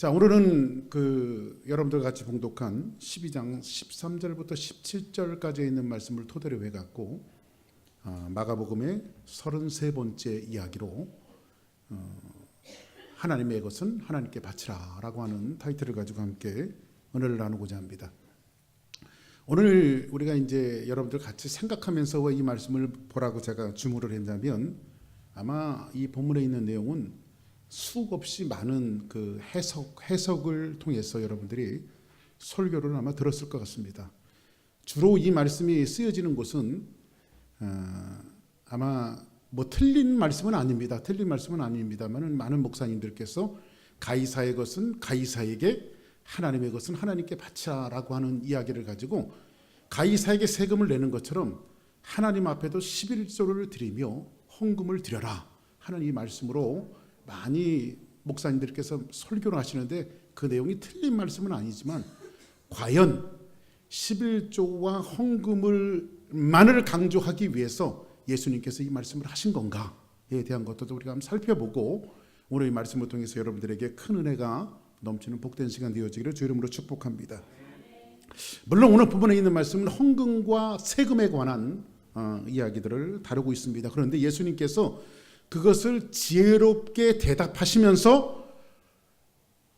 자, 오늘은 여러분들 같이 봉독한 12장 13절부터 17절까지 있는 말씀을 토대로 해갖고 마가복음의 33번째 이야기로 하나님의 것은 하나님께 바치라 라고 하는 타이틀을 가지고 함께 은혜를 나누고자 합니다. 오늘 우리가 이제 여러분들 같이 생각하면서 이 말씀을 보라고 제가 주문을 했다면 아마 이 본문에 있는 내용은 수없이 많은 해석을 통해서 여러분들이 설교를 아마 들었을 것 같습니다. 주로 이 말씀이 쓰여지는 곳은 아마 틀린 말씀은 아닙니다. 틀린 말씀은 아닙니다만 많은 목사님들께서 가이사의 것은 가이사에게, 하나님의 것은 하나님께 바치라라고 하는 이야기를 가지고 가이사에게 세금을 내는 것처럼 하나님 앞에도 11조를 드리며 헌금을 드려라 하는 이 말씀으로 많이 목사님들께서 설교를 하시는데 그 내용이 틀린 말씀은 아니지만 과연 11조와 헌금을만을 강조하기 위해서 예수님께서 이 말씀을 하신 건가에 대한 것도 우리가 한번 살펴보고 오늘 이 말씀을 통해서 여러분들에게 큰 은혜가 넘치는 복된 시간 되어지기를 주 이름으로 축복합니다. 물론 오늘 부분에 있는 말씀은 헌금과 세금에 관한 이야기들을 다루고 있습니다. 그런데 예수님께서 그것을 지혜롭게 대답하시면서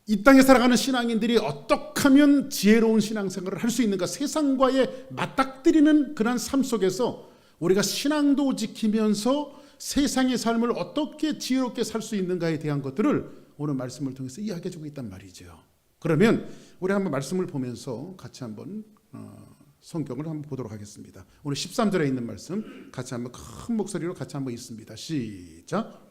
이 땅에 살아가는 신앙인들이 어떻게 하면 지혜로운 신앙생활을 할 수 있는가, 세상과의 맞닥뜨리는 그런 삶 속에서 우리가 신앙도 지키면서 세상의 삶을 어떻게 지혜롭게 살 수 있는가에 대한 것들을 오늘 말씀을 통해서 이야기해주고 있단 말이죠. 그러면 우리 한번 말씀을 보면서 같이 한번 성경을 한번 보도록 하겠습니다. 오늘 13절에 있는 말씀 같이 한번 큰 목소리로 같이 한번 읽습니다. 시작.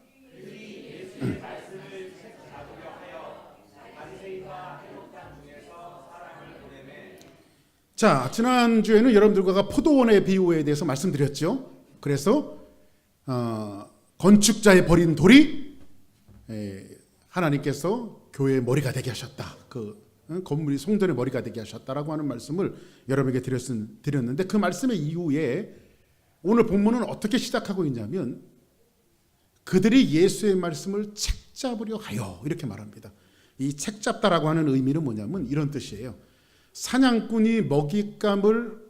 자, 지난주에는 여러분들과 포도원의 비유에 대해서 말씀드렸죠. 그래서 건축자의 버린 돌이 하나님께서 교회의 머리가 되게 하셨다. 건물이 성전의 머리가 되게 하셨다라고 하는 말씀을 여러분에게 드렸는데 그 말씀의 이후에 오늘 본문은 어떻게 시작하고 있냐면 그들이 예수의 말씀을 책잡으려 하여 이렇게 말합니다. 이 책잡다라고 하는 의미는 뭐냐면 이런 뜻이에요. 사냥꾼이 먹잇감을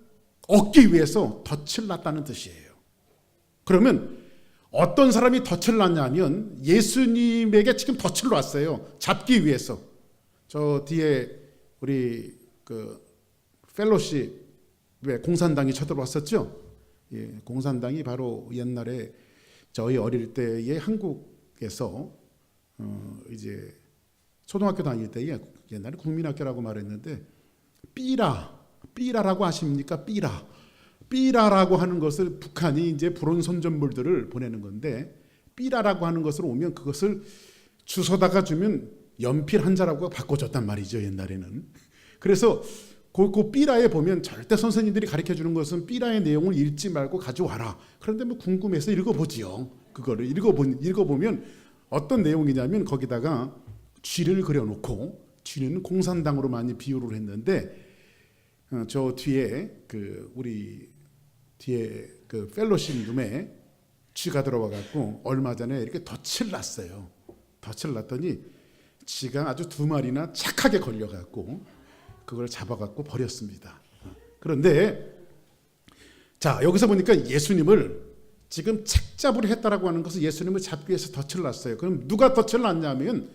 얻기 위해서 덫을 놨다는 뜻이에요. 그러면 어떤 사람이 덫을 놨냐면 예수님에게 지금 덫을 놨어요. 잡기 위해서. 저 뒤에 우리 펠로십에 공산당이 쳐들어왔었죠. 예, 공산당이 바로 옛날에 저희 어릴 때에 한국에서 이제 초등학교 다닐 때에 옛날에 국민학교라고 말했는데 삐라라고 아십니까? 삐라라고 하는 것을 북한이 이제 불온 선전물들을 보내는 건데 삐라라고 하는 것으로 오면 그것을 주워다가 주면 연필 한 자라고 바꿔줬단 말이죠, 옛날에는. 그래서 그 삐라에 보면 절대 선생님들이 가르쳐주는 것은 삐라의 내용을 읽지 말고 가져와라. 그런데 궁금해서 읽어보지요. 그거를 읽어보면 어떤 내용이냐면 거기다가 쥐를 그려놓고 쥐는 공산당으로 많이 비유를 했는데 저 뒤에 우리 뒤에 펠로십 룸에 쥐가 들어와갖고 얼마 전에 이렇게 덫을 놨어요. 덫을 놨더니 쥐가 아주 2마리나 착하게 걸려갖고 그걸 잡아갖고 버렸습니다. 그런데 자, 여기서 보니까 예수님을 지금 책잡으려 했다라고 하는 것은 예수님을 잡기 위해서 덫을 놨어요. 그럼 누가 덫을 놨냐면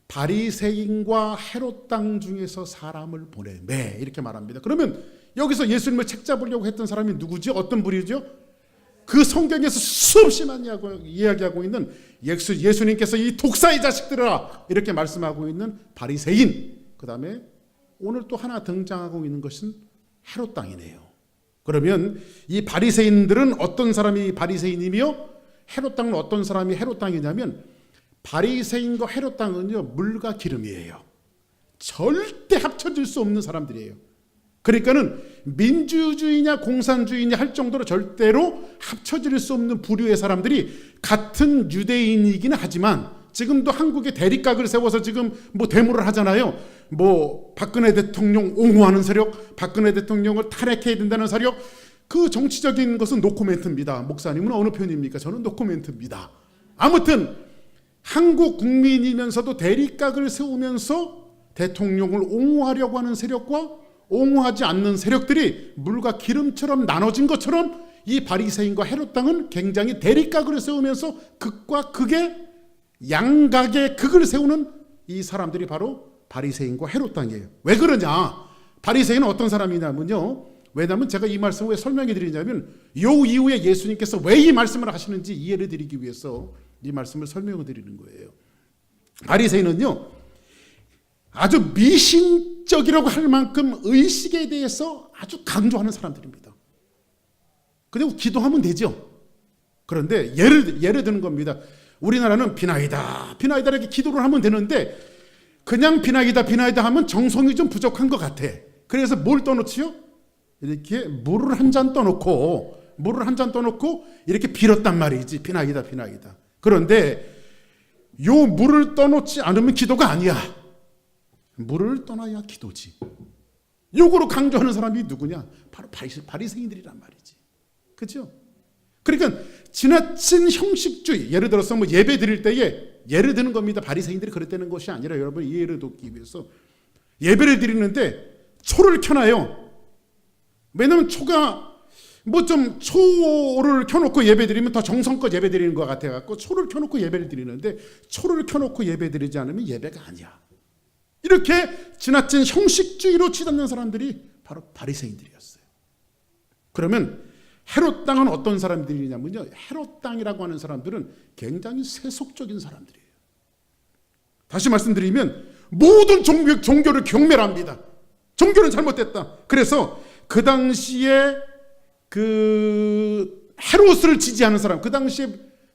바리새인과 헤롯 땅 중에서 사람을 보내매 이렇게 말합니다. 그러면 여기서 예수님을 책잡으려고 했던 사람이 누구지? 어떤 부류죠? 그 성경에서 수없이 많이 이야기하고 있는 예수님께서 이 독사의 자식들아 이렇게 말씀하고 있는 바리새인, 그 다음에 오늘 또 하나 등장하고 있는 것은 헤롯 땅이네요. 그러면 이 바리새인들은 어떤 사람이 바리새인이며 헤롯 땅은 어떤 사람이 헤롯 땅이냐면 바리새인과 헤롯 땅은요 물과 기름이에요. 절대 합쳐질 수 없는 사람들이에요. 그러니까는 민주주의냐 공산주의냐 할 정도로 절대로 합쳐질 수 없는 부류의 사람들이 같은 유대인이기는 하지만 지금도 한국에 대립각을 세워서 지금 데모를 하잖아요. 박근혜 대통령 옹호하는 세력, 박근혜 대통령을 탄핵해야 된다는 세력, 그 정치적인 것은 노코멘트입니다. 목사님은 어느 편입니까? 저는 노코멘트입니다. 아무튼 한국 국민이면서도 대립각을 세우면서 대통령을 옹호하려고 하는 세력과 옹호하지 않는 세력들이 물과 기름처럼 나눠진 것처럼 이 바리새인과 헤롯 당은 굉장히 대립각을 세우면서 극과 극의 양각의 극을 세우는 이 사람들이 바로 바리새인과 헤롯 당이에요. 왜 그러냐? 바리새인은 어떤 사람이냐면요. 왜냐하면 제가 이 말씀을 왜 설명해 드리냐면 요 이후에 예수님께서 왜 이 말씀을 하시는지 이해를 드리기 위해서 이 말씀을 설명해 드리는 거예요. 바리새인은요, 아주 미신적이라고 할 만큼 의식에 대해서 아주 강조하는 사람들입니다. 그냥 기도하면 되죠. 그런데 예를 드는 겁니다. 우리나라는 비나이다 이렇게 기도를 하면 되는데 그냥 비나이다 하면 정성이 좀 부족한 것 같아. 그래서 뭘 떠놓지요? 이렇게 물을 한 잔 떠놓고 이렇게 빌었단 말이지. 비나이다. 그런데 요 물을 떠놓지 않으면 기도가 아니야. 물을 떠나야 기도지. 요거로 강조하는 사람이 누구냐? 바로 바리새인들이란 말이지. 그렇죠? 그러니까 지나친 형식주의, 예를 들어서 뭐 예배 드릴 때에 예를 드는 겁니다. 바리새인들이 그랬다는 것이 아니라 여러분 이해를 돕기 위해서 예배를 드리는데 초를 켜놔요. 왜냐면 초가 뭐 좀 초를 켜놓고 예배 드리면 더 정성껏 예배 드리는 것 같아갖고 초를 켜놓고 예배를 드리는데 초를 켜놓고 예배 드리지 않으면 예배가 아니야. 이렇게 지나친 형식주의로 치닫는 사람들이 바로 바리새인들이었어요. 그러면 헤롯 당은 어떤 사람들이냐면요, 헤롯 당이라고 하는 사람들은 굉장히 세속적인 사람들이에요. 다시 말씀드리면 모든 종교를 경멸합니다. 종교는 잘못됐다. 그래서 그 당시에 그 헤롯을 지지하는 사람, 그 당시에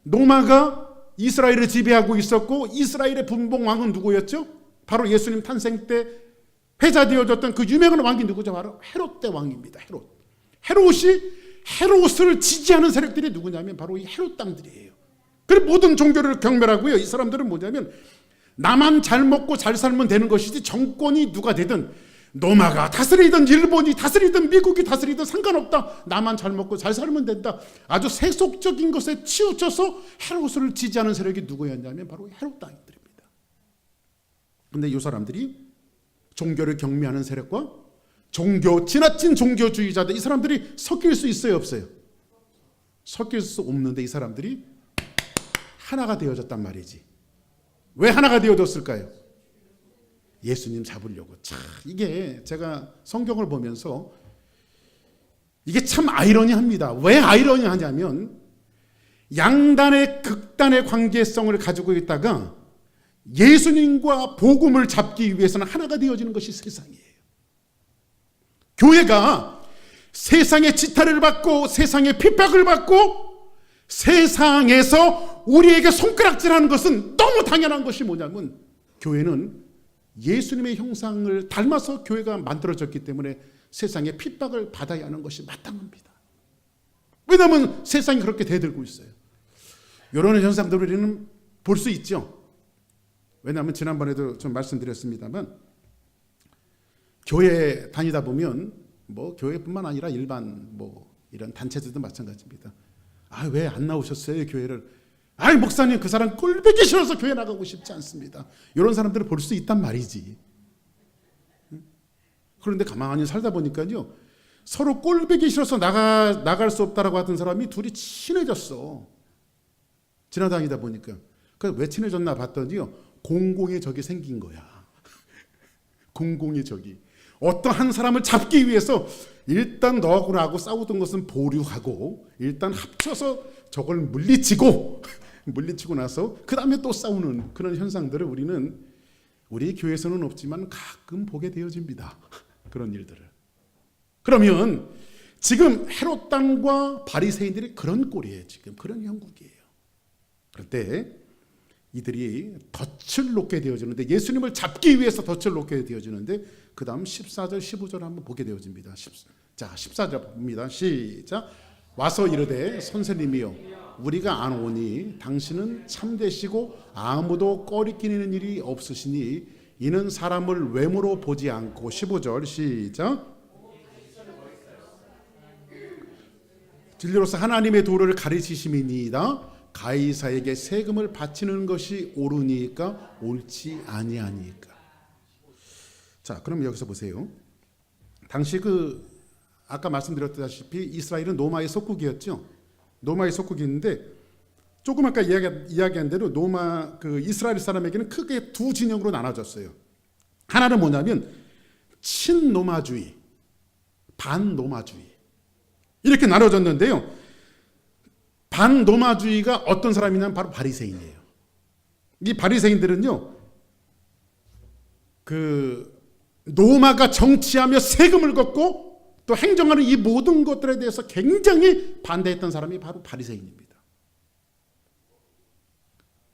로마가 이스라엘을 지배하고 있었고 이스라엘의 분봉 왕은 누구였죠? 바로 예수님 탄생 때 회자되어졌던 그 유명한 왕이 누구죠? 바로 헤롯 대 왕입니다. 헤롯을 지지하는 세력들이 누구냐면 바로 이 헤롯 당들이에요. 그리고 모든 종교를 경멸하고요. 이 사람들은 뭐냐면 나만 잘 먹고 잘 살면 되는 것이지 정권이 누가 되든 로마가 다스리든 일본이 다스리든 미국이 다스리든 상관없다. 나만 잘 먹고 잘 살면 된다. 아주 세속적인 것에 치우쳐서 헤롯을 지지하는 세력이 누구였냐면 바로 헤롯 당들입니다. 그런데 이 사람들이 종교를 경미하는 세력과 지나친 종교주의자들, 이 사람들이 섞일 수 있어요, 없어요? 섞일 수 없는데 이 사람들이 하나가 되어졌단 말이지. 왜 하나가 되어졌을까요? 예수님 잡으려고. 참, 이게 제가 성경을 보면서 이게 참 아이러니합니다. 왜 아이러니하냐면 양단의 극단의 관계성을 가지고 있다가 예수님과 복음을 잡기 위해서는 하나가 되어지는 것이 세상이에요. 교회가 세상의 지탄을 받고 세상의 핍박을 받고 세상에서 우리에게 손가락질하는 것은 너무 당연한 것이 뭐냐면 교회는 예수님의 형상을 닮아서 교회가 만들어졌기 때문에 세상의 핍박을 받아야 하는 것이 마땅합니다. 왜냐하면 세상이 그렇게 대들고 있어요. 이런 현상들을 우리는 볼 수 있죠. 왜냐하면 지난번에도 좀 말씀드렸습니다만 교회 다니다 보면 뭐 교회뿐만 아니라 일반 뭐 이런 단체들도 마찬가지입니다. 아, 왜 안 나오셨어요 교회를? 아이 목사님 그 사람 꼴보기 싫어서 교회 나가고 싶지 않습니다. 이런 사람들을 볼 수 있단 말이지. 그런데 가만히 살다 보니까요, 서로 꼴보기 싫어서 나갈 수 없다라고 하던 사람이 둘이 친해졌어. 지나다니다 보니까. 그래서 왜 친해졌나 봤더니요, 공공의 적이 생긴 거야. 공공의 적이. 어떠한 사람을 잡기 위해서 일단 너하고 나하고 싸우던 것은 보류하고 일단 합쳐서 저걸 물리치고 나서 그 다음에 또 싸우는 그런 현상들을 우리 교회에서는 없지만 가끔 보게 되어집니다. 그런 일들을. 그러면 지금 헤롯 당과 바리새인들이 그런 꼴이에요. 지금 그런 형국이에요. 그런데 이들이 덫을 놓게 되어지는데, 예수님을 잡기 위해서 덫을 놓게 되어지는데, 그 다음 14절 15절 한번 보게 되어집니다. 자, 14절 봅니다. 시작. 와서 이르되 선생님이여 우리가 아노니 당신은 참되시고 아무도 꺼리끼는 일이 없으시니 이는 사람을 외모로 보지 않고. 15절 시작. 진리로서 하나님의 도를 가르치심이니이다. 가이사에게 세금을 바치는 것이 옳으니까 옳지 아니하니까. 자, 그럼 여기서 보세요. 당시 아까 말씀드렸다시피 이스라엘은 로마의 속국이었죠. 로마의 속국이었는데 조금 아까 이야기한 대로 이스라엘 사람에게는 크게 두 진영으로 나눠졌어요. 하나는 뭐냐면 친로마주의, 반로마주의 이렇게 나눠졌는데요. 반로마주의가 어떤 사람이냐면 바로 바리새인이에요. 이 바리새인들은요, 로마가 정치하며 세금을 걷고 또 행정하는 이 모든 것들에 대해서 굉장히 반대했던 사람이 바로 바리새인입니다.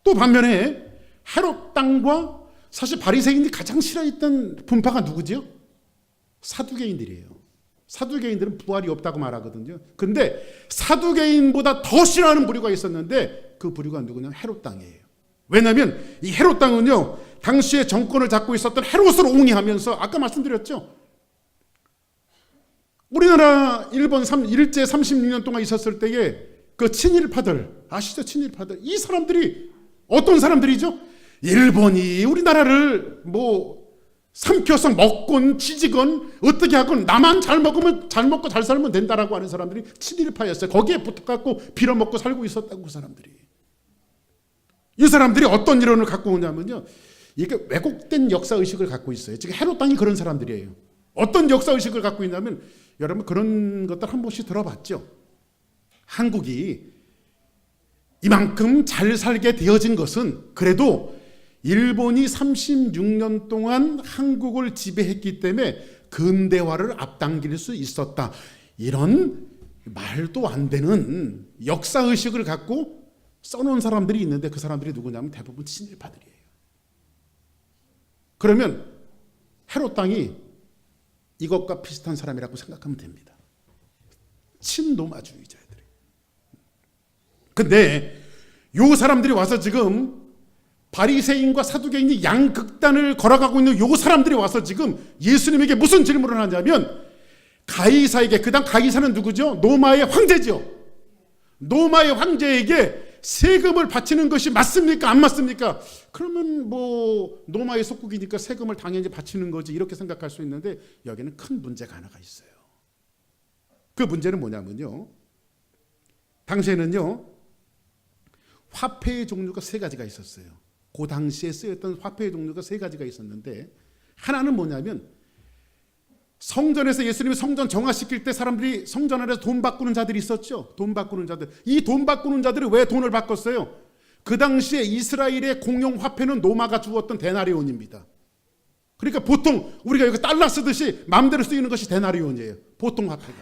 또 반면에 헤롯 땅과 사실 바리새인이 가장 싫어했던 분파가 누구죠? 사두개인들이에요. 사두개인들은 부활이 없다고 말하거든요. 근데 사두개인보다 더 싫어하는 부류가 있었는데 그 부류가 누구냐면 헤롯 땅이에요. 왜냐하면 이 헤롯 땅은요, 당시에 정권을 잡고 있었던 헤롯을 옹이하면서 아까 말씀드렸죠. 우리나라 일본 일제 36년 동안 있었을 때에 그 친일파들 아시죠? 친일파들 이 사람들이 어떤 사람들이죠? 일본이 우리나라를 삼켜서 먹건 치지건 어떻게 하건 나만 잘 먹고 잘 살면 된다라고 하는 사람들이 친일파였어요. 거기에 붙어갖고 빌어먹고 살고 있었다고. 그 사람들이 이 사람들이 어떤 이론을 갖고 오냐면요, 이게 왜곡된 역사의식을 갖고 있어요. 지금 헤롯 땅이 그런 사람들이에요. 어떤 역사의식을 갖고 있냐면, 여러분 그런 것들 한 번씩 들어봤죠. 한국이 이만큼 잘 살게 되어진 것은 그래도 일본이 36년 동안 한국을 지배했기 때문에 근대화를 앞당길 수 있었다. 이런 말도 안 되는 역사의식을 갖고 써놓은 사람들이 있는데 그 사람들이 누구냐면 대부분 친일파들이에요. 그러면 헤롯 땅이 이것과 비슷한 사람이라고 생각하면 됩니다. 친로마주의자들이. 근데 요 사람들이 와서 지금 바리새인과 사두개인이 양극단을 걸어가고 있는 요 사람들이 와서 지금 예수님에게 무슨 질문을 하냐면, 가이사에게, 그 다음 가이사는 누구죠? 로마의 황제죠. 로마의 황제에게 세금을 바치는 것이 맞습니까? 안 맞습니까? 그러면 로마의 속국이니까 세금을 당연히 바치는 거지, 이렇게 생각할 수 있는데 여기는 큰 문제가 하나가 있어요. 그 문제는 뭐냐면요, 당시에는요 화폐의 종류가 세 가지가 있었어요. 그 당시에 쓰였던 화폐의 종류가 세 가지가 있었는데, 하나는 뭐냐면 성전에서 예수님이 성전 정화시킬 때 사람들이 성전 안에서 돈 바꾸는 자들이 있었죠. 돈 바꾸는 자들. 이 돈 바꾸는 자들이 왜 돈을 바꿨어요? 그 당시에 이스라엘의 공용 화폐는 로마가 주었던 데나리온입니다. 그러니까 보통 우리가 여기 달러 쓰듯이 마음대로 쓰이는 것이 데나리온이에요. 보통 화폐가.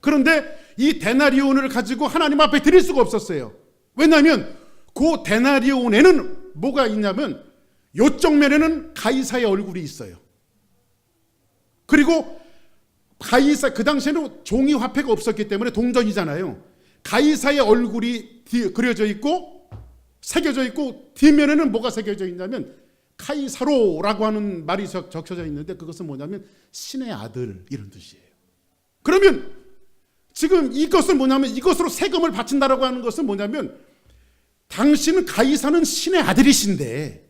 그런데 이 데나리온을 가지고 하나님 앞에 드릴 수가 없었어요. 왜냐하면 그 데나리온에는 뭐가 있냐면 요쪽 면에는 가이사의 얼굴이 있어요. 그리고 가이사, 그 당시에는 종이 화폐가 없었기 때문에 동전이잖아요. 가이사의 얼굴이 그려져 있고 새겨져 있고, 뒷면에는 뭐가 새겨져 있냐면 카이사로라고 하는 말이 적혀져 있는데, 그것은 뭐냐면 신의 아들, 이런 뜻이에요. 그러면 지금 이것은 뭐냐면, 이것으로 세금을 바친다라고 하는 것은 뭐냐면, 당신은 가이사는 신의 아들이신데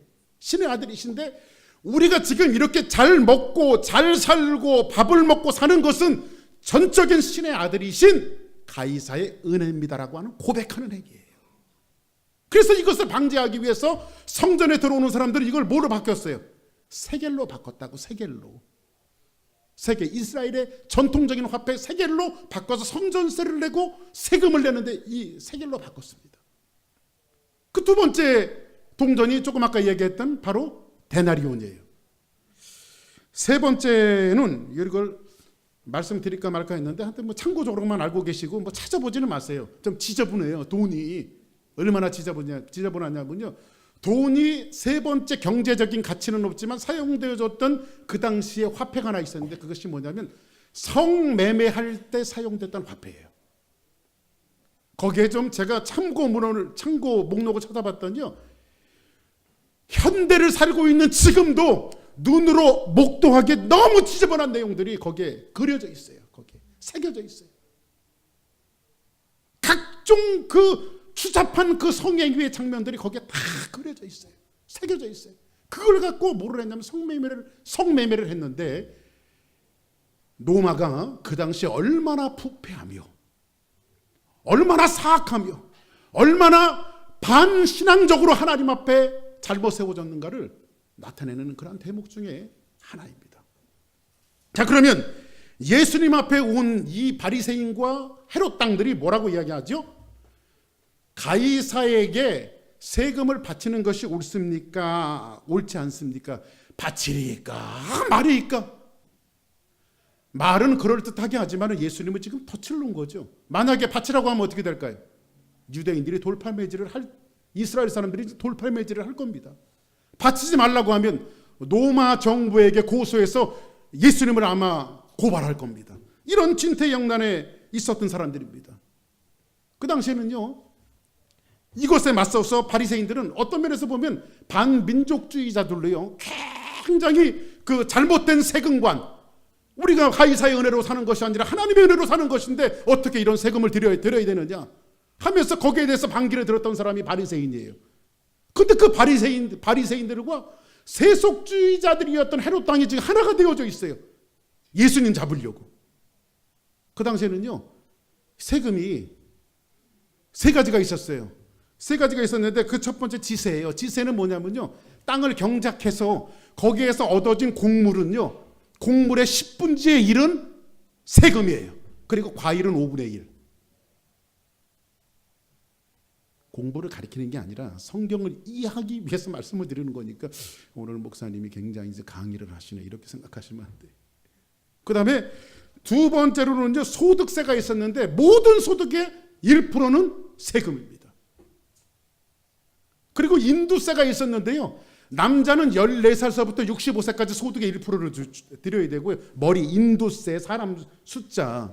우리가 지금 이렇게 잘 먹고 잘 살고 밥을 먹고 사는 것은 전적인 신의 아들이신 가이사의 은혜입니다라고 하는 고백하는 행위예요. 그래서 이것을 방지하기 위해서 성전에 들어오는 사람들은 이걸 뭐로 바뀌었어요? 세겔로 바꿨다고. 세겔로. 이스라엘의 전통적인 화폐 세겔로 바꿔서 성전세를 내고 세금을 내는데 이 세겔로 바꿨습니다. 그 두 번째 동전이 조금 아까 얘기했던 바로 데나리온이에요. 세 번째는 이걸 말씀드릴까 말까 했는데, 한때 참고적으로만 알고 계시고 찾아보지는 마세요. 좀 지저분해요. 돈이 얼마나 지저분하냐면요, 돈이 세 번째 경제적인 가치는 없지만 사용되어졌던 그 당시에 화폐가 하나 있었는데, 그것이 뭐냐면 성매매할 때 사용됐던 화폐예요. 거기에 좀 제가 참고 목록을 찾아봤더니요, 현대를 살고 있는 지금도 눈으로 목도하기 너무 지저분한 내용들이 거기에 그려져 있어요. 거기에 새겨져 있어요. 각종 그 추잡한 그 성행위의 장면들이 거기에 다 그려져 있어요. 새겨져 있어요. 그걸 갖고 뭐를 했냐면 성매매를 했는데, 로마가 그 당시에 얼마나 부패하며 얼마나 사악하며 얼마나 반신앙적으로 하나님 앞에 잘못 세워졌는가를 나타내는 그런 대목 중에 하나입니다. 자, 그러면 예수님 앞에 온 이 바리새인과 헤롯 당들이 뭐라고 이야기하죠? 가이사에게 세금을 바치는 것이 옳습니까? 옳지 않습니까? 바치리까 말이까? 말은 그럴듯하게 하지만 예수님은 지금 덫을 놓은 거죠. 만약에 바치라고 하면 어떻게 될까요? 유대인들이 이스라엘 사람들이 돌팔매질을 할 겁니다. 바치지 말라고 하면 로마 정부에게 고소해서 예수님을 아마 고발할 겁니다. 이런 진퇴양난에 있었던 사람들입니다. 그 당시에는요, 이것에 맞서서 바리새인들은 어떤 면에서 보면 반민족주의자들로요, 굉장히 그 잘못된 세금관, 우리가 가이사의 은혜로 사는 것이 아니라 하나님의 은혜로 사는 것인데 어떻게 이런 세금을 드려야 되느냐 하면서 거기에 대해서 반기를 들었던 사람이 바리새인이에요. 근데 그 바리새인들과 세속주의자들이었던 헤롯 당이 지금 하나가 되어져 있어요. 예수님 잡으려고. 그 당시에는요, 세금이 세 가지가 있었어요. 세 가지가 있었는데 그 첫 번째 지세예요. 지세는 뭐냐면요, 땅을 경작해서 거기에서 얻어진 곡물은요, 곡물의 10분의 1은 세금이에요. 그리고 과일은 5분의 1. 공부를 가리키는 게 아니라 성경을 이해하기 위해서 말씀을 드리는 거니까 오늘 목사님이 굉장히 이제 강의를 하시네 이렇게 생각하시면 안 돼요. 그 다음에 두 번째로는요, 소득세가 있었는데 모든 소득의 1%는 세금입니다. 그리고 인두세가 있었는데요, 남자는 14살서부터 65세까지 소득의 1%를 드려야 되고요. 머리, 인두세, 사람 숫자,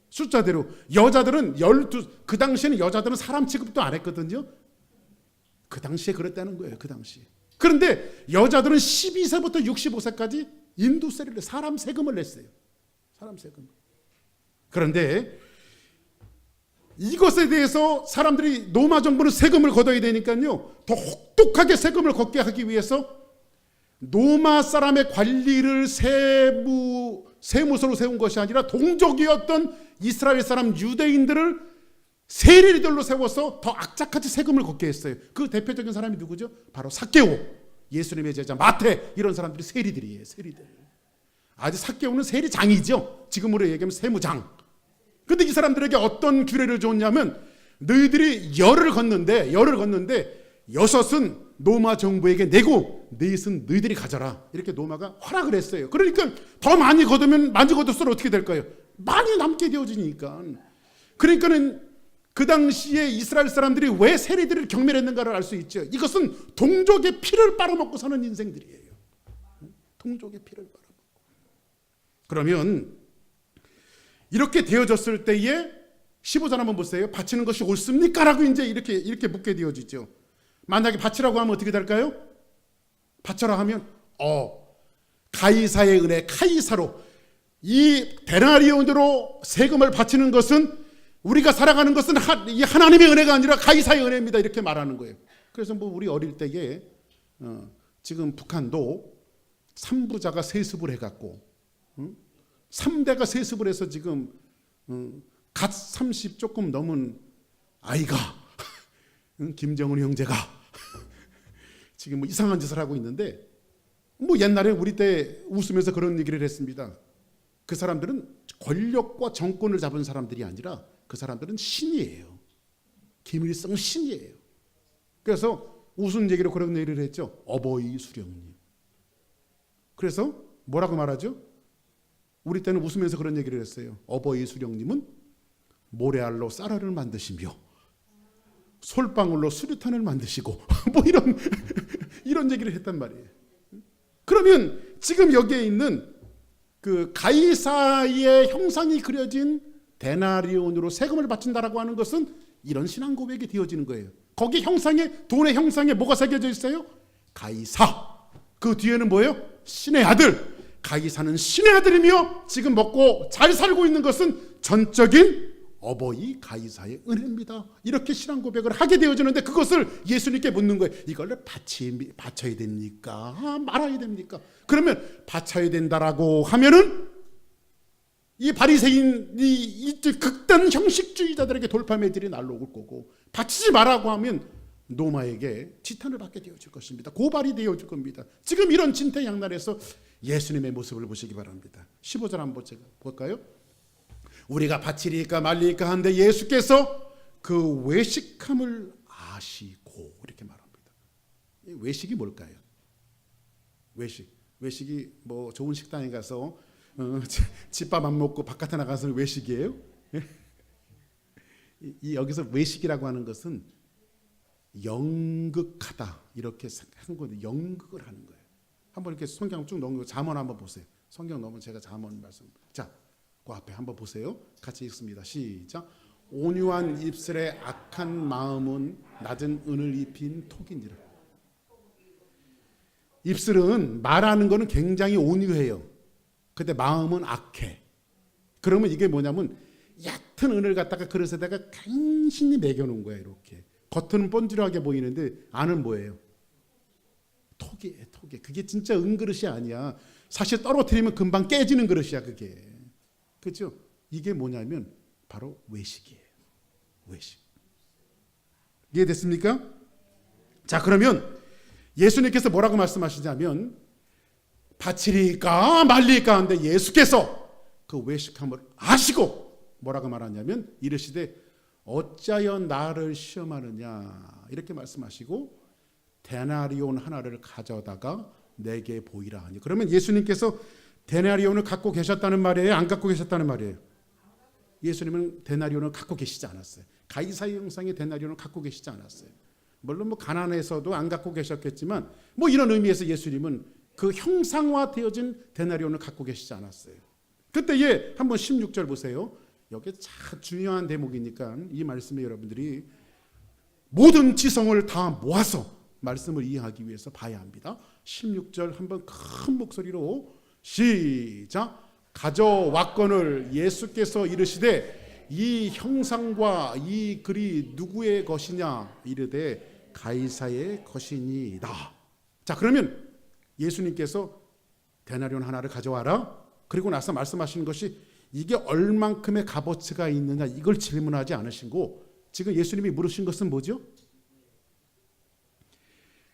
숫자대로. 여자들은 그 당시에는 여자들은 사람 취급도 안 했거든요. 그 당시에 그랬다는 거예요. 그 당시에. 그런데 여자들은 12세부터 65세까지 인두세를 내, 사람 세금을 냈어요. 사람 세금. 그런데 이것에 대해서 사람들이 로마 정부는 세금을 걷어야 되니까요, 더 혹독하게 세금을 걷게 하기 위해서 로마 사람의 관리를 세무서로 세운 것이 아니라 동족이었던 이스라엘 사람 유대인들을 세리들로 세워서 더 악착같이 세금을 걷게 했어요. 그 대표적인 사람이 누구죠? 바로 삭개오, 예수님의 제자 마태, 이런 사람들이 세리들이에요. 세리들. 아직 삭개오는 세리장이죠. 지금으로 얘기하면 세무장. 근데 이 사람들에게 어떤 규례를 줬냐면, 너희들이 열을 걷는데 6은 로마 정부에게 내고 4은 너희들이 가져라. 이렇게 로마가 허락을 했어요. 그러니까 더 많이 걷으면 많이 걷을수록 어떻게 될까요? 많이 남게 되어지니까. 그러니까는 그 당시에 이스라엘 사람들이 왜 세리들을 경멸했는가를 알 수 있죠. 이것은 동족의 피를 빨아먹고 사는 인생들이에요. 동족의 피를 빨아먹고. 그러면 이렇게 되어졌을 때에 15절 한번 보세요. 바치는 것이 옳습니까? 라고 이제 이렇게 묻게 되어지죠. 만약에 바치라고 하면 어떻게 될까요? 바쳐라 하면 가이사의 은혜, 카이사로, 이 데나리온으로 세금을 바치는 것은, 우리가 살아가는 것은 하나님의 은혜가 아니라 가이사의 은혜입니다. 이렇게 말하는 거예요. 그래서 뭐 우리 어릴 때에 지금 북한도 3부자가 세습을 해갖고 3대가 세습을 해서 지금 갓 30 조금 넘은 아이가 김정은 형제가 지금 뭐 이상한 짓을 하고 있는데, 뭐 옛날에 우리 때 웃으면서 그런 얘기를 했습니다. 그 사람들은 권력과 정권을 잡은 사람들이 아니라 그 사람들은 신이에요. 김일성 신이에요. 그래서 웃은 얘기로 그런 얘기를 했죠. 어버이 수령님. 그래서 뭐라고 말하죠? 우리 때는 웃으면서 그런 얘기를 했어요. 어버이 수령님은 모래알로 쌀알을 만드시며 솔방울로 수류탄을 만드시고 뭐 이런 얘기를 했단 말이에요. 그러면 지금 여기에 있는 그 가이사의 형상이 그려진 데나리온으로 세금을 바친다라고 하는 것은 이런 신앙 고백이 되어지는 거예요. 거기 형상에, 돈의 형상에 뭐가 새겨져 있어요? 가이사. 그 뒤에는 뭐예요? 신의 아들. 가이사는 신의 아들이며 지금 먹고 잘 살고 있는 것은 전적인 어버이 가이사의 은혜입니다. 이렇게 신앙 고백을 하게 되어지는데 그것을 예수님께 묻는 거예요. 이걸 바쳐야 됩니까? 말아야 됩니까? 그러면 바쳐야 된다라고 하면은 이 바리새인 이 극단 형식주의자들에게 돌팔매질이 날라올 거고, 바치지 말라고 하면 노마에게 지탄을 받게 되어질 것입니다. 고발이 되어질 겁니다. 지금 이런 진퇴양난에서 예수님의 모습을 보시기 바랍니다. 15절 한번 제가 볼까요? 우리가 바치리까 말리까 하는데 예수께서 그 외식함을 아시고 이렇게 말합니다. 외식이 뭘까요? 외식이 뭐 좋은 식당에 가서 집밥 안 먹고 바깥에 나가서 외식이에요? 여기서 외식이라고 하는 것은 연극하다 이렇게 한 건데, 연극을 하는 거예요. 한번 이렇게 성경 쭉 넘기고 잠언 한번 보세요. 성경 넘으면 제가 잠언 말씀. 자, 그 앞에 한번 보세요. 같이 읽습니다. 시작. 온유한 입술에 악한 마음은 낮은 은을 입힌 톡이니라. 입술은 말하는 거는 굉장히 온유해요. 근데 마음은 악해. 그러면 이게 뭐냐면 얕은 은을 갖다가 그릇에다가 간신히 매겨놓은 거예요. 이렇게 겉은 번지르하게 보이는데 안은 뭐예요? 톡이에요. 톡이. 그게 진짜 은그릇이 아니야. 사실 떨어뜨리면 금방 깨지는 그릇이야. 그게. 그렇죠? 이게 뭐냐면 바로 외식이에요. 외식. 이해됐습니까? 자, 그러면 예수님께서 뭐라고 말씀하시냐면 바치리까 말리까 하는데 예수께서 그 외식함을 아시고 뭐라고 말하냐면 이르시되 어찌하여 나를 시험하느냐 이렇게 말씀하시고 데나리온 하나를 가져다가 내게 보이라 하니. 그러면 예수님께서 데나리온을 갖고 계셨다는 말이에요? 안 갖고 계셨다는 말이에요? 예수님은 데나리온을 갖고 계시지 않았어요. 가이사의 형상의 데나리온을 갖고 계시지 않았어요. 물론 뭐 가난해서도 안 갖고 계셨겠지만 뭐 이런 의미에서 예수님은 그 형상화되어진 데나리온을 갖고 계시지 않았어요. 그때에 한번 16절 보세요. 여기 참 중요한 대목이니까 이 말씀에 여러분들이 모든 지성을 다 모아서 말씀을 이해하기 위해서 봐야 합니다. 16절 한번 큰 목소리로 시작. 가져왔거늘 예수께서 이르시되 이 형상과 이 글이 누구의 것이냐 이르되 가이사의 것이니이다. 자, 그러면 예수님께서 데나리온 하나를 가져와라. 그리고 나서 말씀하시는 것이 이게 얼만큼의 값어치가 있느냐 이걸 질문하지 않으시고 지금 예수님이 물으신 것은 뭐죠?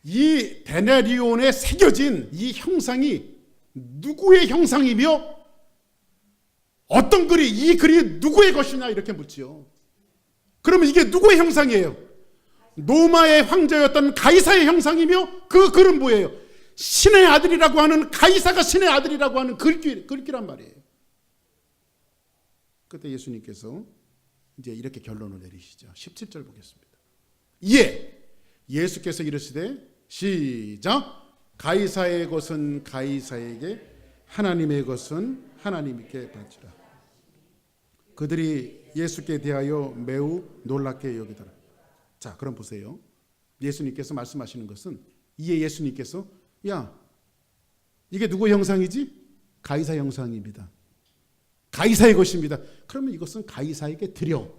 이 데나리온에 새겨진 이 형상이 누구의 형상이며 어떤 글이 이 글이 누구의 것이냐 이렇게 묻지요. 그러면 이게 누구의 형상이에요? 로마의 황제였던 가이사의 형상이며 그 글은 뭐예요? 신의 아들이라고 하는 가이사가 신의 아들이라고 하는 글귀란 말이에요. 그때 예수님께서 이제 이렇게 결론을 내리시죠. 17절 보겠습니다. 이에 예수께서 이르시되 시작. 가이사의 것은 가이사에게 하나님의 것은 하나님께 바치라. 그들이 예수께 대하여 매우 놀랍게 여기더라. 자, 그럼 보세요. 예수님께서 말씀하시는 것은 이에 예수님께서 야, 이게 누구 형상이지? 가이사 형상입니다. 가이사의 것입니다. 그러면 이것은 가이사에게 드려.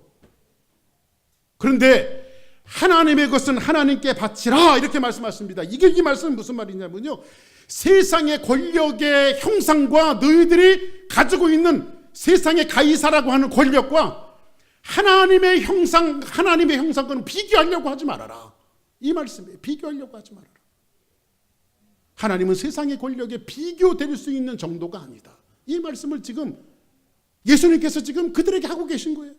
그런데 하나님의 것은 하나님께 바치라 이렇게 말씀하십니다. 이 말씀은 무슨 말이냐면요, 세상의 권력의 형상과 너희들이 가지고 있는 세상의 가이사라고 하는 권력과 하나님의 형상과는 비교하려고 하지 말아라. 이 말씀이에요. 비교하려고 하지 말아라. 하나님은 세상의 권력에 비교될 수 있는 정도가 아니다. 이 말씀을 지금 예수님께서 지금 그들에게 하고 계신 거예요.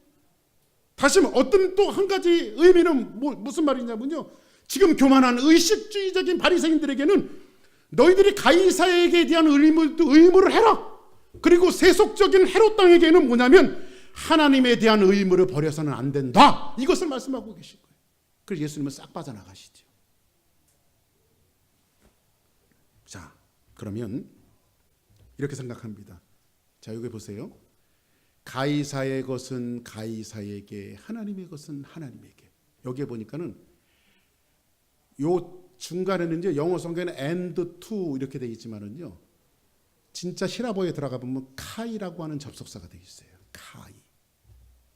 다시 어떤 또 한 가지 의미는 무슨 말이냐면요, 지금 교만한 의식주의적인 바리새인들에게는 너희들이 가이사에게 대한 의무를 해라. 그리고 세속적인 헤롯 땅에게는 뭐냐면 하나님에 대한 의무를 버려서는 안 된다. 이것을 말씀하고 계신 거예요. 그래서 예수님은 싹 빠져나가시죠. 자, 그러면 이렇게 생각합니다. 자, 여기 보세요. 가이사의 것은 가이사에게, 하나님의 것은 하나님에게. 여기에 보니까는 요 중간에는 영어 성경에는 and to 이렇게 되어 있지만은요, 진짜 히라보에 들어가 보면 카이라고 하는 접속사가 되어 있어요. 카이.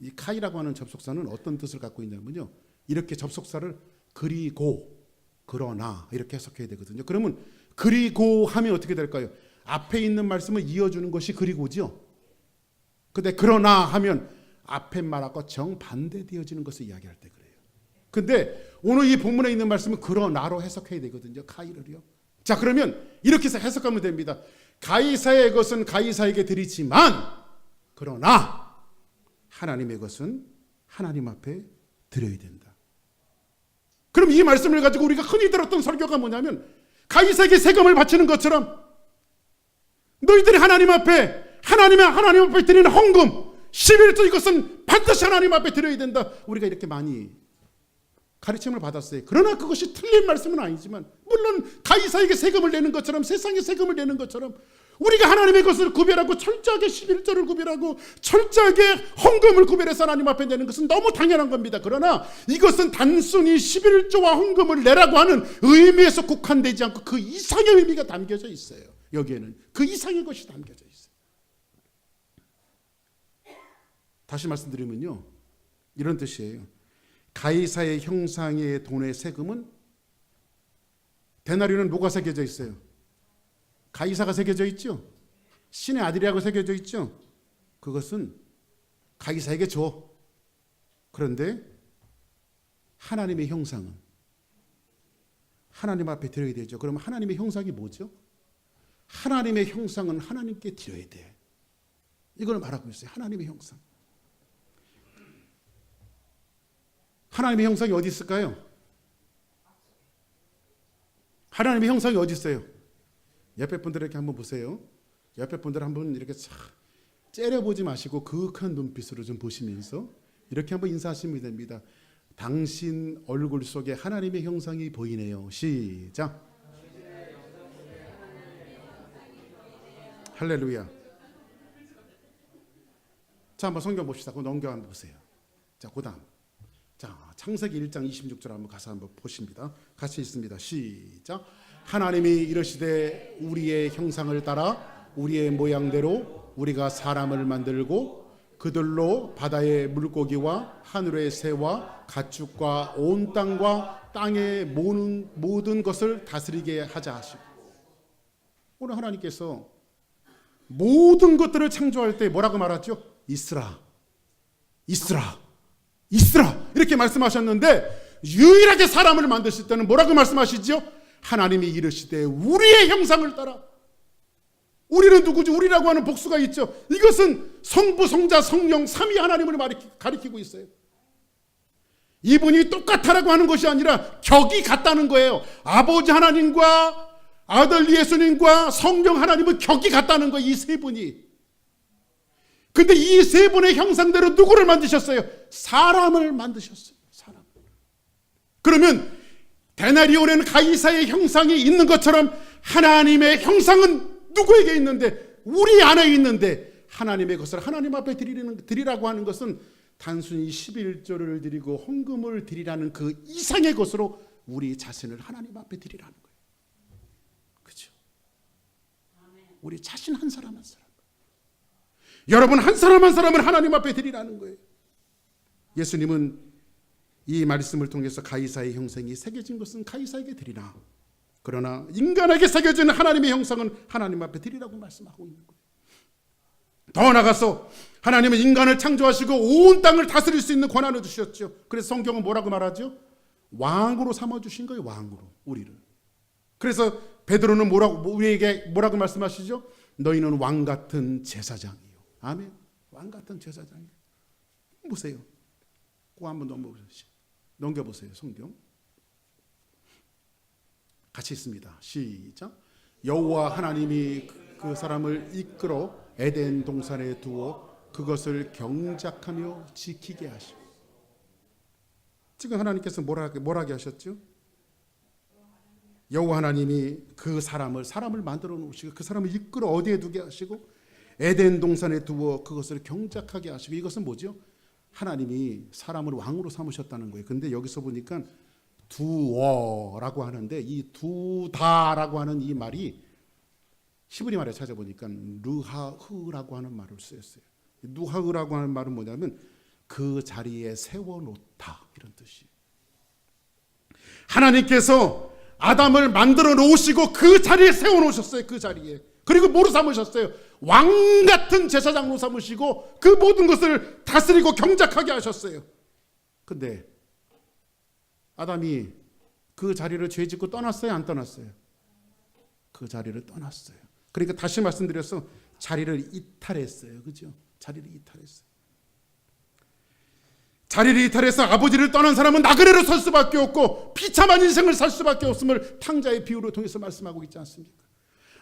이 카이라고 하는 접속사는 어떤 뜻을 갖고 있냐면요. 이렇게 접속사를 그리고, 그러나 이렇게 해석해야 되거든요. 그러면 그리고 하면 어떻게 될까요? 앞에 있는 말씀을 이어주는 것이 그리고죠. 근데 그러나 하면 앞에 말하고 정반대되어지는 것을 이야기할 때 그래요. 근데 오늘 이 본문에 있는 말씀은 그러나로 해석해야 되거든요. 카이를요. 자, 그러면 이렇게 해서 해석하면 됩니다. 가이사의 것은 가이사에게 드리지만 그러나 하나님의 것은 하나님 앞에 드려야 된다. 그럼 이 말씀을 가지고 우리가 흔히 들었던 설교가 뭐냐면 가이사에게 세금을 바치는 것처럼 너희들이 하나님 앞에 드리는 헌금 11조 이것은 반드시 하나님 앞에 드려야 된다. 우리가 이렇게 많이 가르침을 받았어요. 그러나 그것이 틀린 말씀은 아니지만 물론 가이사에게 세금을 내는 것처럼 세상에 세금을 내는 것처럼 우리가 하나님의 것을 구별하고 철저하게 11조를 구별하고 철저하게 헌금을 구별해서 하나님 앞에 내는 것은 너무 당연한 겁니다. 그러나 이것은 단순히 11조와 헌금을 내라고 하는 의미에서 국한되지 않고 그 이상의 의미가 담겨져 있어요. 여기에는 그 이상의 것이 담겨져 있어요. 다시 말씀드리면요, 이런 뜻이에요. 가이사의 형상의 돈의 세금은 데나리오는 뭐가 새겨져 있어요? 가이사가 새겨져 있죠. 신의 아들이라고 새겨져 있죠. 그것은 가이사에게 줘. 그런데 하나님의 형상은 하나님 앞에 드려야 되죠. 그러면 하나님의 형상이 뭐죠? 하나님의 형상은 하나님께 드려야 돼. 이걸 말하고 있어요. 하나님의 형상. 하나님의 형상이 어디 있을까요? 하나님의 형상이 어디 있어요? 옆에 분들에게 한번 보세요. 옆에 분들 한번 이렇게 쫙 째려보지 마시고 그윽한 눈빛으로 좀 보시면서 이렇게 한번 인사하시면 됩니다. 당신 얼굴 속에 하나님의 형상이 보이네요. 시작. 할렐루야. 자, 한번 성경 봅시다. 그거 넘겨 한번 보세요. 자, 그 다음. 자, 창세기 1장 26절 한번 가서 한번 보십니다. 같이 있습니다. 시작. 하나님이 이르시되 우리의 형상을 따라 우리의 모양대로 우리가 사람을 만들고 그들로 바다의 물고기와 하늘의 새와 가축과 온 땅과 땅의 모든 것을 다스리게 하자 하시고, 오늘 하나님께서 모든 것들을 창조할 때 뭐라고 말하죠? 있으라, 있으라, 있으라 이렇게 말씀하셨는데 유일하게 사람을 만드실 때는 뭐라고 말씀하시죠? 하나님이 이르시되 우리의 형상을 따라. 우리는 누구지? 우리라고 하는 복수가 있죠. 이것은 성부, 성자, 성령 삼위 하나님을 가리키고 있어요. 이분이 똑같다라고 하는 것이 아니라 격이 같다는 거예요. 아버지 하나님과 아들 예수님과 성령 하나님은 격이 같다는 거예요. 이 세 분이. 근데 이 세 분의 형상대로 누구를 만드셨어요? 사람을 만드셨어요. 사람. 그러면 데나리온에는 가이사의 형상이 있는 것처럼 하나님의 형상은 누구에게 있는데? 우리 안에 있는데, 하나님의 것을 하나님 앞에 드리라고 하는 것은 단순히 11조를 드리고 헌금을 드리라는 그 이상의 것으로 우리 자신을 하나님 앞에 드리라는 거예요. 그렇죠? 우리 자신 한 사람 한 사람, 여러분 한 사람 한 사람을 하나님 앞에 드리라는 거예요. 예수님은 이 말씀을 통해서 가이사의 형상이 새겨진 것은 가이사에게 드리라. 그러나 인간에게 새겨진 하나님의 형상은 하나님 앞에 드리라고 말씀하고 있는 거예요. 더 나아가서 하나님은 인간을 창조하시고 온 땅을 다스릴 수 있는 권한을 주셨죠. 그래서 성경은 뭐라고 말하죠? 왕으로 삼아주신 거예요. 왕으로 우리를. 그래서 베드로는 우리에게 뭐라고 말씀하시죠? 너희는 왕 같은 제사장이요. 아멘. 왕 같은 제사장이요. 보세요. 꼭 한번 넘겨보세요. 성경 같이 있습니다. 시작. 여호와 하나님이 그 사람을 이끌어 에덴 동산에 두어 그것을 경작하며 지키게 하시고. 지금 하나님께서 뭐라게 하셨죠? 여호와 하나님이 그 사람을 만들어 놓으시고 그 사람을 이끌어 어디에 두게 하시고 에덴 동산에 두어 그것을 경작하게 하시고. 이것은 뭐죠? 하나님이 사람을 왕으로 삼으셨다는 거예요. 근데 여기서 보니까 두어라고 하는데 이 두다라고 하는 이 말이 히브리 말에 찾아보니까 르하흐라고 하는 말을 쓰였어요. 르하흐라고 하는 말은 뭐냐면 그 자리에 세워놓다, 이런 뜻이. 하나님께서 아담을 만들어 놓으시고 그 자리에 세워놓으셨어요. 그 자리에. 그리고 뭐로 삼으셨어요? 왕 같은 제사장으로 삼으시고 그 모든 것을 다스리고 경작하게 하셨어요. 근데 아담이 그 자리를 죄짓고 떠났어요? 안 떠났어요? 그 자리를 떠났어요. 그러니까 다시 말씀드려서 자리를 이탈했어요. 그죠? 자리를 이탈했어요. 자리를 이탈해서 아버지를 떠난 사람은 나그네로 설 수밖에 없고 비참한 인생을 살 수밖에 없음을 탕자의 비유를 통해서 말씀하고 있지 않습니까?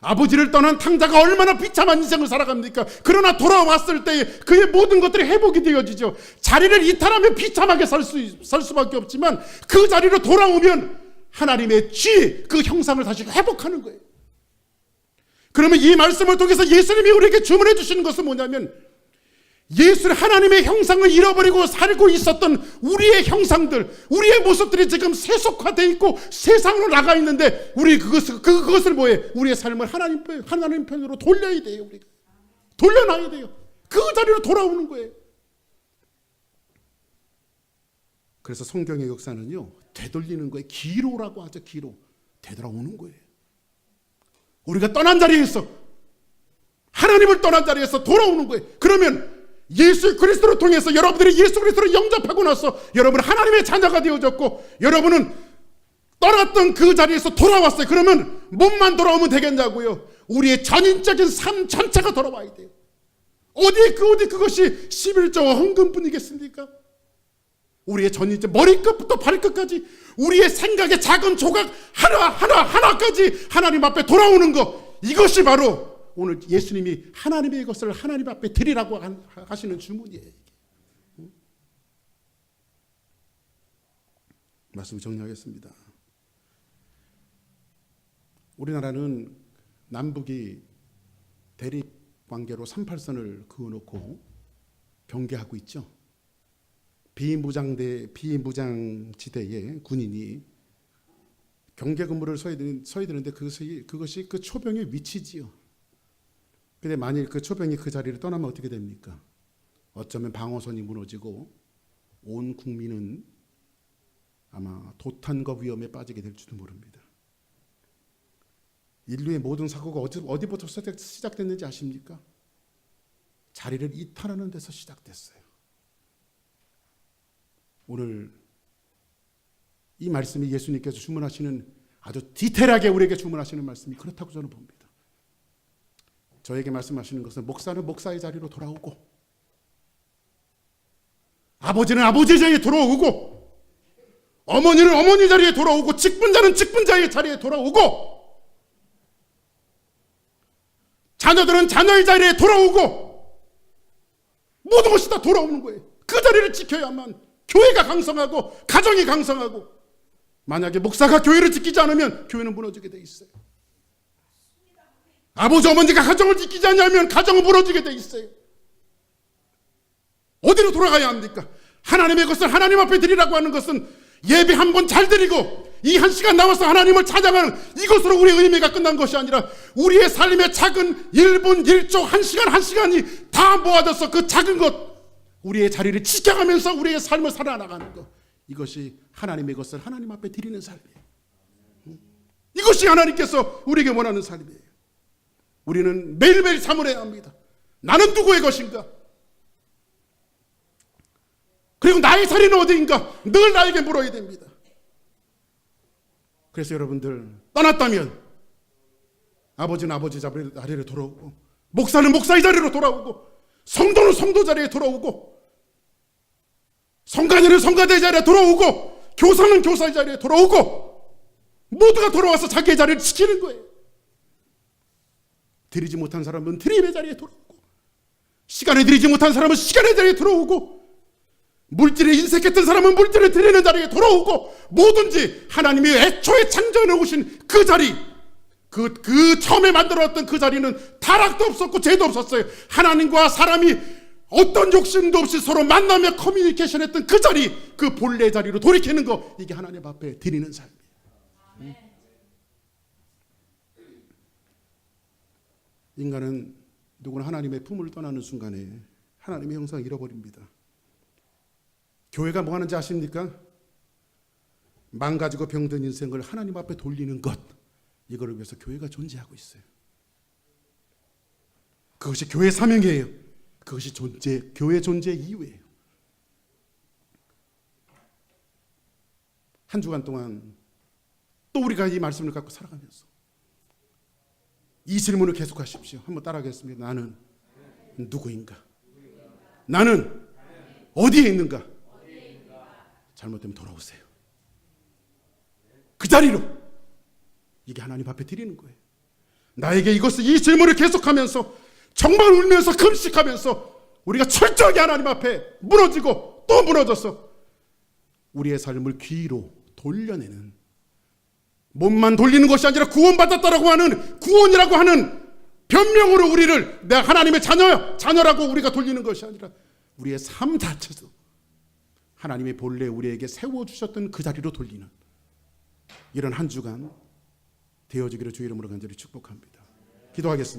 아버지를 떠난 탕자가 얼마나 비참한 인생을 살아갑니까? 그러나 돌아왔을 때에 그의 모든 것들이 회복이 되어지죠. 자리를 이탈하면 비참하게 살 수밖에 없지만 그 자리로 돌아오면 하나님의 지, 그 형상을 다시 회복하는 거예요. 그러면 이 말씀을 통해서 예수님이 우리에게 주문해 주시는 것은 뭐냐면, 하나님의 형상을 잃어버리고 살고 있었던 우리의 형상들, 우리의 모습들이 지금 세속화되어 있고 세상으로 나가 있는데 우리 그것을 뭐해? 우리의 삶을 하나님 편으로 돌려야 돼요. 우리가 돌려놔야 돼요. 그 자리로 돌아오는 거예요. 그래서 성경의 역사는요, 되돌리는 거예요. 기로라고 하죠. 기로. 되돌아오는 거예요. 우리가 떠난 자리에서, 하나님을 떠난 자리에서 돌아오는 거예요. 그러면 예수 그리스도를 통해서 여러분들이 예수 그리스도를 영접하고 나서 여러분은 하나님의 자녀가 되어졌고 여러분은 떠났던 그 자리에서 돌아왔어요. 그러면 몸만 돌아오면 되겠냐고요? 우리의 전인적인 삶 전체가 돌아와야 돼요. 어디 그것이 11조와 헌금뿐이겠습니까? 우리의 전인적 머리끝부터 발끝까지 우리의 생각의 작은 조각 하나까지 하나님 앞에 돌아오는 것, 이것이 바로 오늘 예수님이 하나님의 것을 하나님 앞에 드리라고 하시는 주문이에요. 말씀을 정리하겠습니다. 우리나라는 남북이 대립관계로 38선을 그어놓고 경계하고 있죠. 비무장지대에 군인이 경계 근무를 서야 되는데 그것이 그 초병의 위치지요. 근데 만일 그 초병이 그 자리를 떠나면 어떻게 됩니까? 어쩌면 방어선이 무너지고 온 국민은 아마 도탄과 위험에 빠지게 될지도 모릅니다. 인류의 모든 사고가 어디부터 시작됐는지 아십니까? 자리를 이탈하는 데서 시작됐어요. 오늘 이 말씀이 예수님께서 주문하시는, 아주 디테일하게 우리에게 주문하시는 말씀이 그렇다고 저는 봅니다. 저에게 말씀하시는 것은 목사는 목사의 자리로 돌아오고, 아버지는 아버지 자리에 돌아오고, 어머니는 어머니 자리에 돌아오고, 직분자는 직분자의 자리에 돌아오고, 자녀들은 자녀의 자리에 돌아오고, 모든 것이 다 돌아오는 거예요. 그 자리를 지켜야만 교회가 강성하고 가정이 강성하고, 만약에 목사가 교회를 지키지 않으면 교회는 무너지게 돼 있어요. 아버지 어머니가 가정을 지키지 않으면 가정은 무너지게 돼 있어요. 어디로 돌아가야 합니까? 하나님의 것을 하나님 앞에 드리라고 하는 것은 예배 한 번 잘 드리고 이 한 시간 나와서 하나님을 찬양하는 이것으로 우리의 의미가 끝난 것이 아니라 우리의 삶의 작은 1분 1초 1시간이 다 모아져서 그 작은 것, 우리의 자리를 지켜가면서 우리의 삶을 살아나가는 것, 이것이 하나님의 것을 하나님 앞에 드리는 삶이에요. 이것이 하나님께서 우리에게 원하는 삶이에요. 우리는 매일매일 사물해야 합니다. 나는 누구의 것인가? 그리고 나의 자리는 어디인가? 늘 나에게 물어야 됩니다. 그래서 여러분들 떠났다면 아버지는 아버지 자리로 돌아오고, 목사는 목사의 자리로 돌아오고, 성도는 성도 자리에 돌아오고, 성가대는 성가대 자리에 돌아오고, 교사는 교사의 자리에 돌아오고, 모두가 돌아와서 자기의 자리를 지키는 거예요. 드리지 못한 사람은 드림의 자리에 돌아오고, 시간을 드리지 못한 사람은 시간의 자리에 돌아오고, 물질에 인색했던 사람은 물질을 드리는 자리에 돌아오고, 뭐든지 하나님이 애초에 창조해 오신 그 자리, 그 처음에 만들어왔던 그 자리는 타락도 없었고 죄도 없었어요. 하나님과 사람이 어떤 욕심도 없이 서로 만나며 커뮤니케이션 했던 그 자리, 그 본래 자리로 돌이키는 거, 이게 하나님 앞에 드리는 삶이에요. 인간은 누구나 하나님의 품을 떠나는 순간에 하나님의 형상을 잃어버립니다. 교회가 뭐 하는지 아십니까? 망가지고 병든 인생을 하나님 앞에 돌리는 것, 이거를 위해서 교회가 존재하고 있어요. 그것이 교회 사명이에요. 그것이 교회 존재 이유예요. 한 주간 동안 또 우리가 이 말씀을 갖고 살아가면서 이 질문을 계속하십시오. 한번 따라하겠습니다. 나는 누구인가? 나는 어디에 있는가? 잘못되면 돌아오세요. 그 자리로. 이게 하나님 앞에 드리는 거예요. 나에게 이 질문을 계속하면서 정말 울면서 금식하면서 우리가 철저하게 하나님 앞에 무너지고 또 무너져서 우리의 삶을 귀로 돌려내는, 몸만 돌리는 것이 아니라 구원받았다라고 하는, 구원이라고 하는 변명으로 우리를 내가 하나님의 자녀라고 우리가 돌리는 것이 아니라 우리의 삶 자체도 하나님의 본래 우리에게 세워주셨던 그 자리로 돌리는 이런 한 주간 되어지기를 주의 이름으로 간절히 축복합니다. 기도하겠습니다.